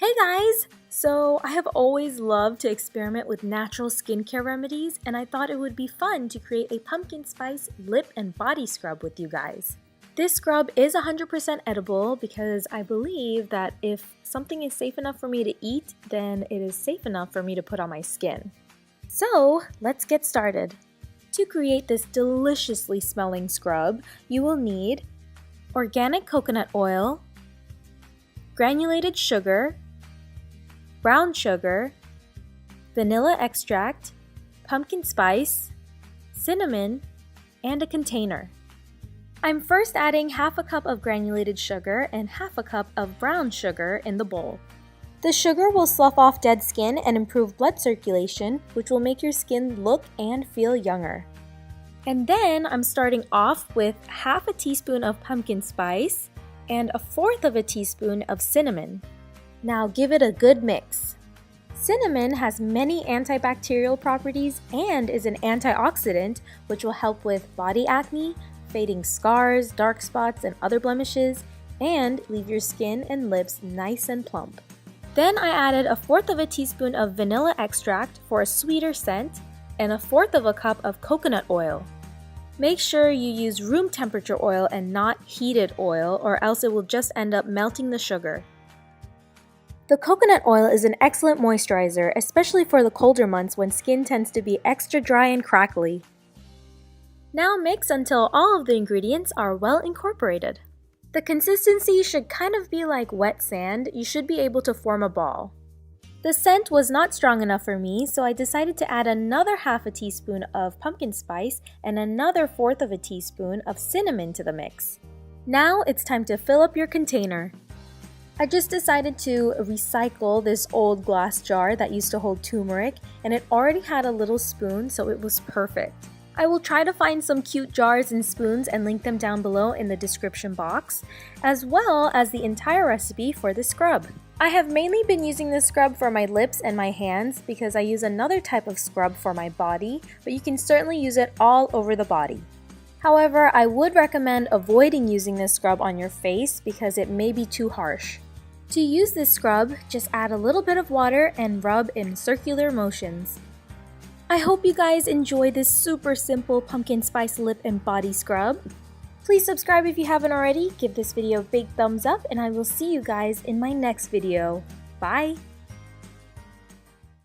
Hey guys! So I have always loved to experiment with natural skincare remedies, and I thought it would be fun to create a pumpkin spice lip and body scrub with you guys. This scrub is 100% edible because I believe that if something is safe enough for me to eat, then it is safe enough for me to put on my skin. So let's get started. To create this deliciously smelling scrub, you will need organic coconut oil, granulated sugar, brown sugar, vanilla extract, pumpkin spice, cinnamon, and a container. I'm first adding half a cup of granulated sugar and half a cup of brown sugar in the bowl. The sugar will slough off dead skin and improve blood circulation, which will make your skin look and feel younger. And then I'm starting off with half a teaspoon of pumpkin spice and a fourth of a teaspoon of cinnamon. Now give it a good mix. Cinnamon has many antibacterial properties and is an antioxidant, which will help with body acne, fading scars, dark spots, and other blemishes, and leave your skin and lips nice and plump. Then I added a fourth of a teaspoon of vanilla extract for a sweeter scent, and a fourth of a cup of coconut oil. Make sure you use room temperature oil and not heated oil, or else it will just end up melting the sugar. The coconut oil is an excellent moisturizer, especially for the colder months when skin tends to be extra dry and crackly. Now mix until all of the ingredients are well incorporated. The consistency should kind of be like wet sand. You should be able to form a ball. The scent was not strong enough for me, so I decided to add another half a teaspoon of pumpkin spice and another fourth of a teaspoon of cinnamon to the mix. Now it's time to fill up your container. I just decided to recycle this old glass jar that used to hold turmeric, and it already had a little spoon, so it was perfect. I will try to find some cute jars and spoons and link them down below in the description box, as well as the entire recipe for the scrub. I have mainly been using this scrub for my lips and my hands because I use another type of scrub for my body, but you can certainly use it all over the body. However, I would recommend avoiding using this scrub on your face because it may be too harsh. To use this scrub, just add a little bit of water and rub in circular motions. I hope you guys enjoy this super simple pumpkin spice lip and body scrub. Please subscribe if you haven't already, give this video a big thumbs up, and I will see you guys in my next video. Bye!